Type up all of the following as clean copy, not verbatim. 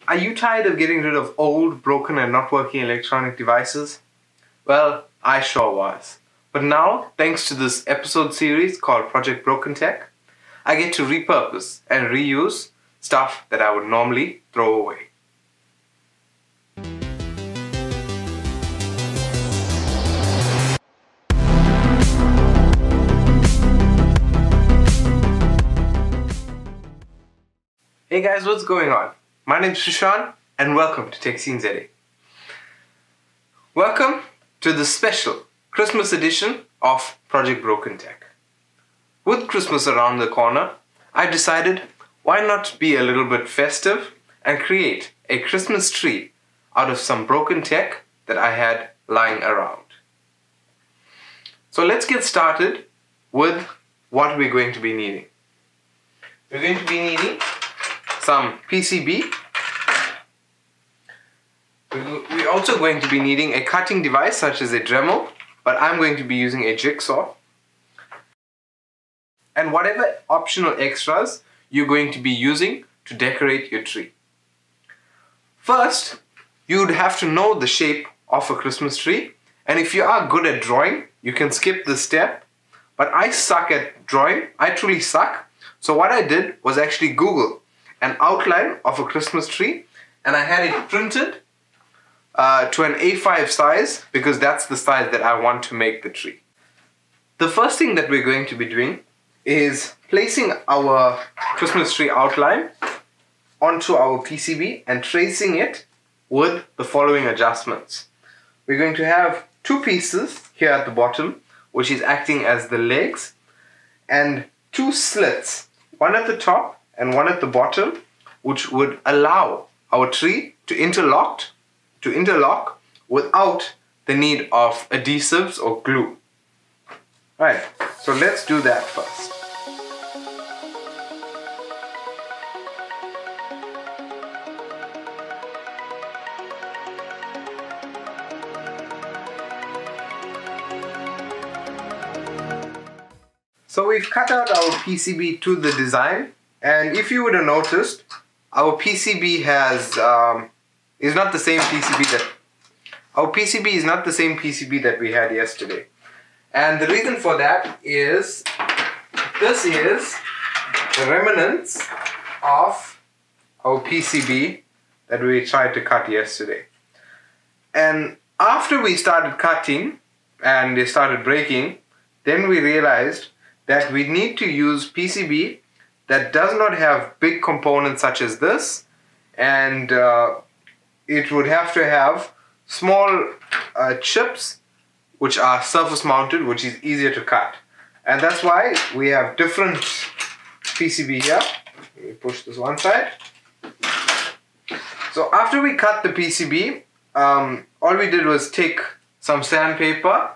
Are you tired of getting rid of old, broken and not working electronic devices? Well, I sure was. But now, thanks to this episode series called Project Broken Tech, I get to repurpose and reuse stuff that I would normally throw away. Hey guys, what's going on? My name's Shushan and welcome to Tech Scene ZA. Welcome to the special Christmas edition of Project Broken Tech. With Christmas around the corner, I decided why not be a little bit festive and create a Christmas tree out of some broken tech that I had lying around. So let's get started with what we're going to be needing. We're going to be needing some PCB. We're also going to be needing a cutting device such as a Dremel, but I'm going to be using a jigsaw. And whatever optional extras you're going to be using to decorate your tree. First, you'd have to know the shape of a Christmas tree, and if you are good at drawing, you can skip this step, but I suck at drawing. I truly suck. So what I did was actually Google an outline of a Christmas tree, and I had it printed to an A5 size because that's the size that I want to make the tree. The first thing that we're going to be doing is placing our Christmas tree outline onto our PCB and tracing it with the following adjustments. We're going to have two pieces here at the bottom, which is acting as the legs, and two slits, one at the top and one at the bottom, which would allow our tree to interlock without the need of adhesives or glue. Right, so let's do that first. So we've cut out our PCB to the design, and if you would have noticed, our PCB is not the same PCB that we had yesterday. And the reason for that is this is the remnants of our PCB that we tried to cut yesterday. And after we started cutting and they started breaking, then we realized that we need to use PCB that does not have big components such as this, and it would have to have small chips which are surface mounted, which is easier to cut. And that's why we have different PCB here. Let me push this one side. So after we cut the PCB, all we did was take some sandpaper.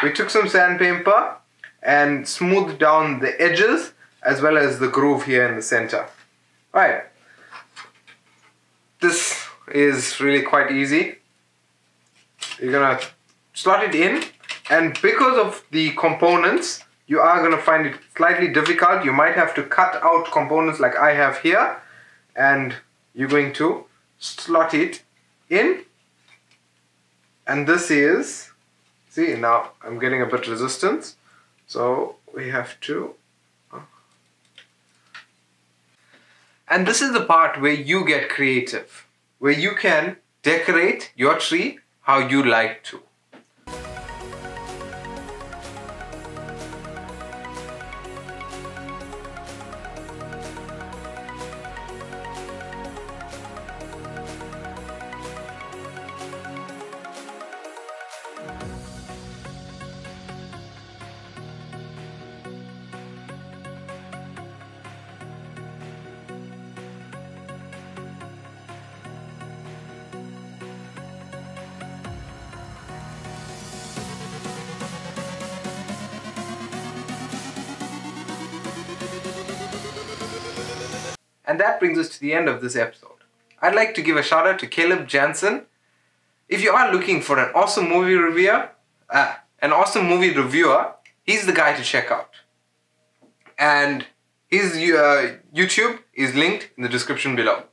We took some sandpaper and smoothed down the edges as well as the groove here in the center. Alright, this is really quite easy. You're gonna slot it in, and because of the components, you are gonna find it slightly difficult. You might have to cut out components like I have here, and you're going to slot it in. And this is, see, now I'm getting a bit resistance. So we have to, and this is the part where you get creative, where you can decorate your tree how you like to. And that brings us to the end of this episode. I'd like to give a shout out to Caleb Jansen. If you are looking for an awesome movie reviewer, he's the guy to check out. And his YouTube is linked in the description below.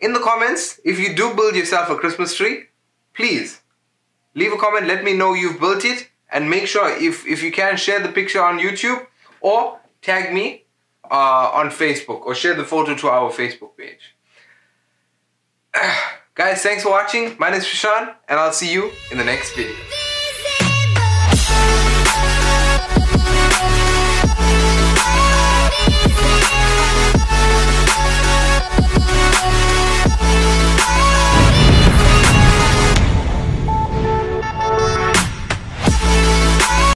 in the comments, if you do build yourself a Christmas tree, please leave a comment, let me know you've built it, and make sure if you can, share the picture on YouTube or tag me on Facebook or share the photo to our Facebook page. Guys, thanks for watching. My name is Prashant and I'll see you in the next video.